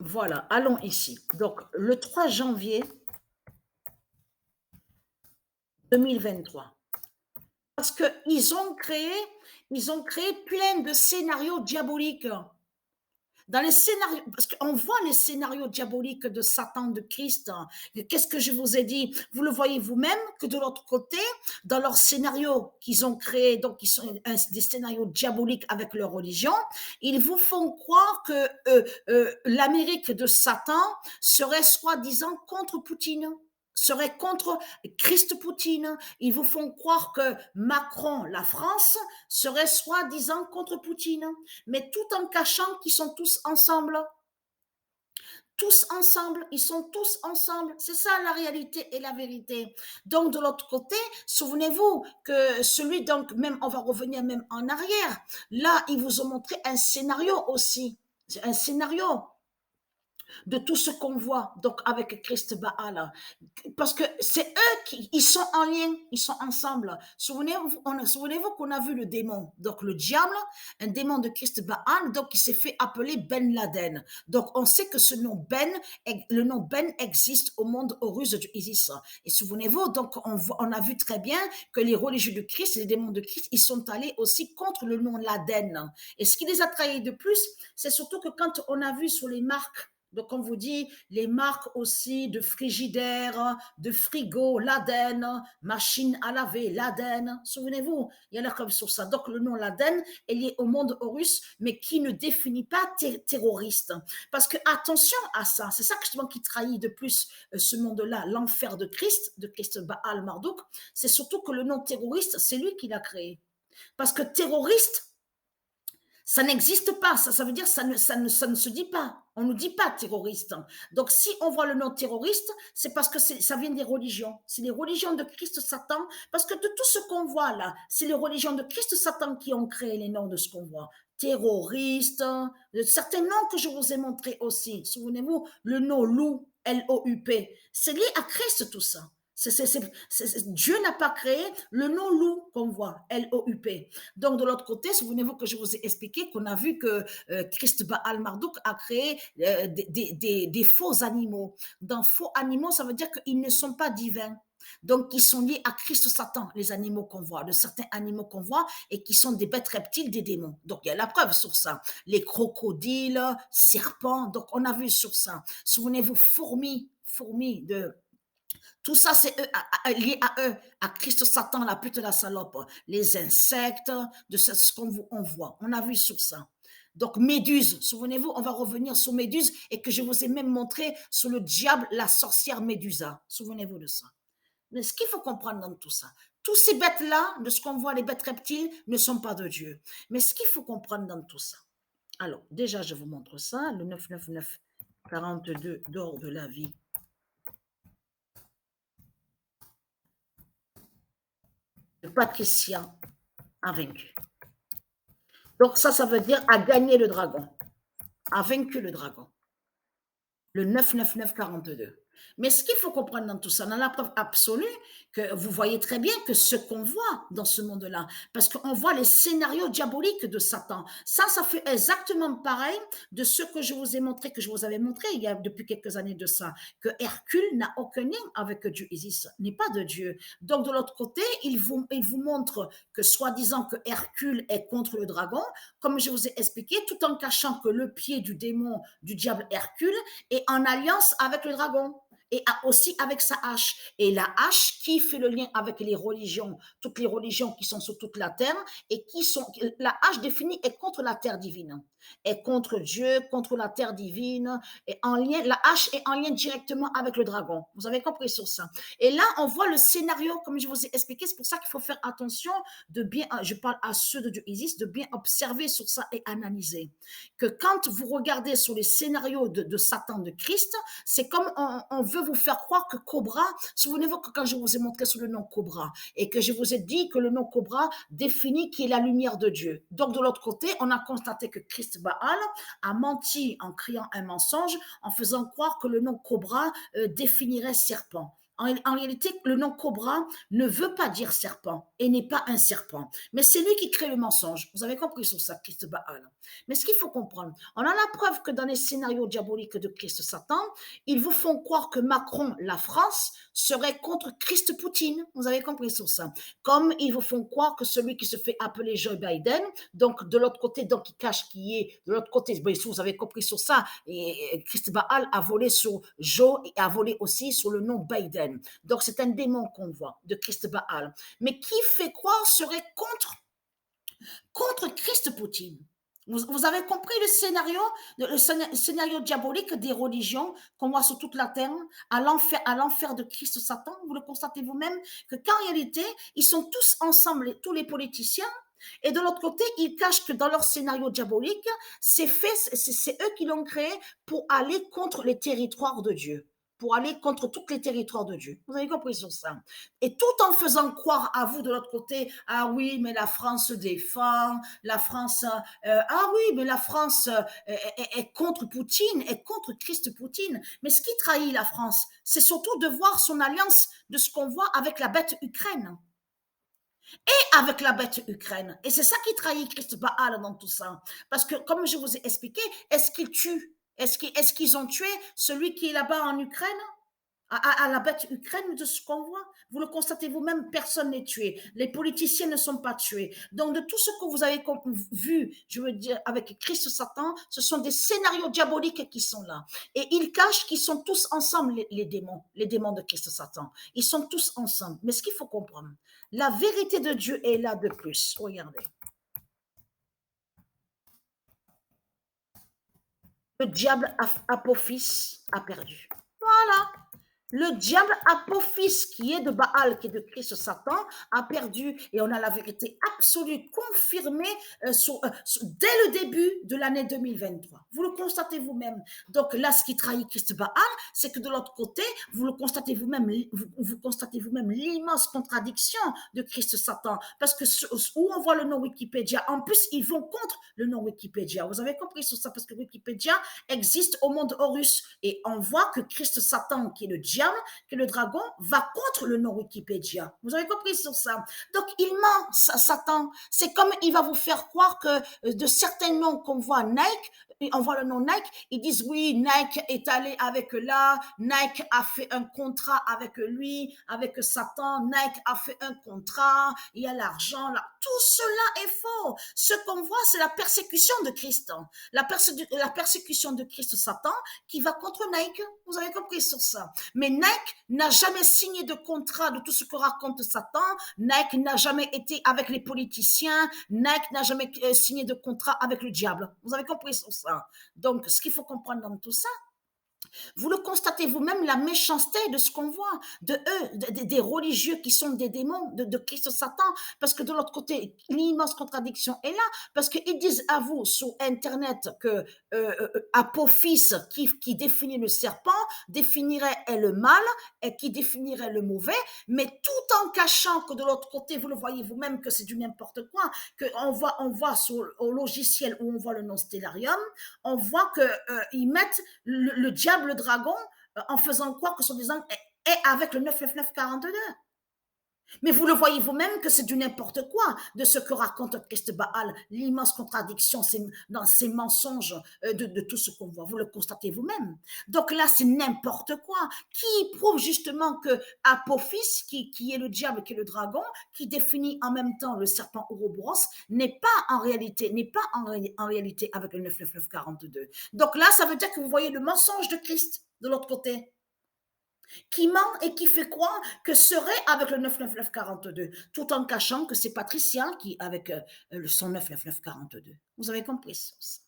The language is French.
Voilà, allons ici. Donc, le 3 janvier 2023. Parce ils ont créé plein de scénarios diaboliques. Dans les scénarios, parce qu'on voit les scénarios diaboliques de Satan, de Christ. Qu'est-ce que je vous ai dit? Vous le voyez vous-même que de l'autre côté, dans leurs scénarios qu'ils ont créés, donc ils sont des scénarios diaboliques avec leur religion, ils vous font croire que l'Amérique de Satan serait soi-disant contre Poutine, serait contre Christ Poutine. Ils vous font croire que Macron, la France, serait soi-disant contre Poutine, mais tout en cachant qu'ils sont tous ensemble. Tous ensemble, ils sont tous ensemble. C'est ça la réalité et la vérité. Donc de l'autre côté, souvenez-vous que celui, donc même, on va revenir même en arrière. Là, ils vous ont montré un scénario aussi. C'est un scénario de tout ce qu'on voit, donc avec Christ Baal. Parce que c'est eux qui, ils sont en lien, ils sont ensemble. Souvenez-vous qu'on a vu le démon, donc le diable, un démon de Christ Baal, donc il s'est fait appeler Ben Laden. Donc on sait que ce nom Ben, le nom Ben existe au monde horus du Isis. Et souvenez-vous, donc on a vu très bien que les religieux de Christ, les démons de Christ, ils sont allés aussi contre le nom Laden. Et ce qui les a trahis de plus, c'est surtout que quand on a vu sur les marques, donc, on vous dit les marques aussi de frigidaire, de frigo, l'Aden, machine à laver, l'Aden. Souvenez-vous, il y en a comme sur ça. Donc, le nom l'Aden est lié au monde horus, mais qui ne définit pas terroriste. Parce que attention à ça, c'est ça justement qui trahit de plus ce monde-là, l'enfer de Christ Baal Marduk. C'est surtout que le nom terroriste, c'est lui qui l'a créé. Parce que terroriste, ça n'existe pas, ça veut dire ça ne se dit pas. On ne dit pas terroriste. Donc, si on voit le nom terroriste, c'est parce que ça vient des religions. C'est les religions de Christ Satan. Parce que de tout ce qu'on voit là, c'est les religions de Christ Satan qui ont créé les noms de ce qu'on voit. Terroriste, certains noms que je vous ai montrés aussi. Souvenez-vous, le nom loup, L-O-U-P. C'est lié à Christ tout ça. Dieu n'a pas créé le nom loup qu'on voit, L-O-U-P. Donc, de l'autre côté, souvenez-vous que je vous ai expliqué qu'on a vu que Christ Baal Marduk a créé des faux animaux. Dans faux animaux, ça veut dire qu'ils ne sont pas divins. Donc, ils sont liés à Christ Satan, les animaux qu'on voit, de certains animaux qu'on voit et qui sont des bêtes reptiles, des démons. Donc, il y a la preuve sur ça. Les crocodiles, serpents, donc on a vu sur ça. Souvenez-vous, fourmis de tout ça, c'est lié à eux, à Christ Satan, la pute de la salope, les insectes, de ce qu'on voit. On a vu sur ça. Donc, Méduse, souvenez-vous, on va revenir sur Méduse et que je vous ai même montré sur le diable, la sorcière Médusa. Souvenez-vous de ça. Mais ce qu'il faut comprendre dans tout ça, tous ces bêtes-là, de ce qu'on voit, les bêtes reptiles, ne sont pas de Dieu. Mais ce qu'il faut comprendre dans tout ça, alors, déjà, je vous montre ça, le 999 42 d'or de la vie. Patricia a vaincu. Donc ça veut dire a gagné le dragon, a vaincu le dragon. Le 99942. Mais ce qu'il faut comprendre dans tout ça, dans la preuve absolue, que vous voyez très bien que ce qu'on voit dans ce monde-là, parce qu'on voit les scénarios diaboliques de Satan. Ça fait exactement pareil de ce que je vous ai montré, que je vous avais montré il y a depuis quelques années de ça, que Hercule n'a aucun lien avec Dieu. Isis n'est pas de Dieu. Donc de l'autre côté, il vous montre que soi-disant que Hercule est contre le dragon, comme je vous ai expliqué, tout en cachant que le pied du démon, du diable Hercule, est en alliance avec le dragon et aussi avec sa hache. Et la hache qui fait le lien avec les religions, toutes les religions qui sont sur toute la terre et qui sont, la hache définie est contre la terre divine, est contre Dieu, contre la terre divine, et en lien, la hache est en lien directement avec le dragon. Vous avez compris sur ça. Et là, on voit le scénario, comme je vous ai expliqué, c'est pour ça qu'il faut faire attention de bien, je parle à ceux de Dieu Isis, de bien observer sur ça et analyser. Que quand vous regardez sur les scénarios de Satan, de Christ, c'est comme on veut vous faire croire que Cobra, souvenez-vous que quand je vous ai montré sur le nom Cobra et que je vous ai dit que le nom Cobra définit qui est la lumière de Dieu. Donc de l'autre côté, on a constaté que Christ Baal a menti en criant un mensonge, en faisant croire que le nom Cobra définirait serpent. En réalité, le nom cobra ne veut pas dire serpent et n'est pas un serpent. Mais c'est lui qui crée le mensonge. Vous avez compris sur ça, Christ Baal. Mais ce qu'il faut comprendre, on a la preuve que dans les scénarios diaboliques de Christ Satan, ils vous font croire que Macron, la France, serait contre Christ Poutine. Vous avez compris sur ça. Comme ils vous font croire que celui qui se fait appeler Joe Biden, donc de l'autre côté, donc il cache qui est de l'autre côté. Bien sûr, vous avez compris sur ça. Et Christ Baal a volé sur Joe et a volé aussi sur le nom Biden. Donc c'est un démon qu'on voit de Christ Baal. Mais qui fait croire serait contre Christ Poutine. Vous avez compris le scénario diabolique des religions qu'on voit sur toute la terre, à l'enfer de Christ Satan. Vous le constatez vous-même que qu'en réalité, ils sont tous ensemble, tous les politiciens, et de l'autre côté, ils cachent que dans leur scénario diabolique, c'est eux qui l'ont créé pour aller contre les territoires de Dieu, pour aller contre tous les territoires de Dieu. Vous avez compris sur ça. Et tout en faisant croire à vous de l'autre côté, ah oui, mais la France se défend, la France, ah oui, mais la France est contre Poutine, est contre Christ Poutine. Mais ce qui trahit la France, c'est surtout de voir son alliance de ce qu'on voit avec la bête Ukraine. Et avec la bête Ukraine. Et c'est ça qui trahit Christ Baal dans tout ça. Parce que, comme je vous ai expliqué, est-ce qu'ils tuent? Est-ce qu'ils ont tué celui qui est là-bas en Ukraine? À la bête Ukraine de ce qu'on voit. Vous le constatez vous-même, personne n'est tué. Les politiciens ne sont pas tués. Donc, de tout ce que vous avez vu, je veux dire, avec Christ Satan, ce sont des scénarios diaboliques qui sont là. Et ils cachent qu'ils sont tous ensemble, les démons de Christ Satan. Ils sont tous ensemble. Mais ce qu'il faut comprendre, la vérité de Dieu est là de plus. Regardez. Le diable Apophis a perdu. Voilà. Le diable Apophis, qui est de Baal, qui est de Christ Satan, a perdu et on a la vérité absolue confirmée dès le début de l'année 2023. Vous le constatez vous-même. Donc là, ce qui trahit Christ Baal, c'est que de l'autre côté, vous le constatez vous-même, vous constatez vous-même l'immense contradiction de Christ Satan. Parce que où on voit le nom Wikipédia, en plus, ils vont contre le nom Wikipédia. Vous avez compris sur ça, parce que Wikipédia existe au monde Horus. Et on voit que Christ Satan, qui est le diable, que le dragon, va contre le nom Wikipédia. Vous avez compris sur ça. Donc, il ment, Satan. C'est comme il va vous faire croire que de certains noms qu'on voit Nike, on voit le nom Nike, ils disent oui, Nike est allé avec là, Nike a fait un contrat avec lui, avec Satan, Nike a fait un contrat, il y a l'argent là. Tout cela est faux. Ce qu'on voit, c'est la persécution de Christ. La persécution de Christ Satan qui va contre Nike. Vous avez compris sur ça. Mais Nike n'a jamais signé de contrat de tout ce que raconte Satan. Nike n'a jamais été avec les politiciens. Nike n'a jamais signé de contrat avec le diable. Vous avez compris sur ça. Donc, ce qu'il faut comprendre dans tout ça, vous le constatez vous-même, la méchanceté de ce qu'on voit, de eux, des religieux qui sont des démons, de Christ Satan, parce que de l'autre côté, l'immense contradiction est là, parce qu'ils disent à vous sur Internet que Apophis, qui définit le serpent, définirait le mal, et qui définirait le mauvais, mais tout en cachant que de l'autre côté, vous le voyez vous-même que c'est du n'importe quoi, on voit sur, au logiciel où on voit le nom Stellarium, on voit qu'ils mettent le diable, le dragon, en faisant croire que son disant est avec le 99942. Mais vous le voyez vous-même que c'est du n'importe quoi de ce que raconte Christ Baal, l'immense contradiction dans ces mensonges de tout ce qu'on voit. Vous le constatez vous-même. Donc là, c'est n'importe quoi. Qui prouve justement que Apophis, qui est le diable, qui est le dragon, qui définit en même temps le serpent Ouroboros, n'est pas en réalité avec le 99942. Donc là, ça veut dire que vous voyez le mensonge de Christ de l'autre côté, qui ment et qui fait croire que serait avec le 99942, tout en cachant que c'est Patricia qui avec son 99942. Vous avez compris ça.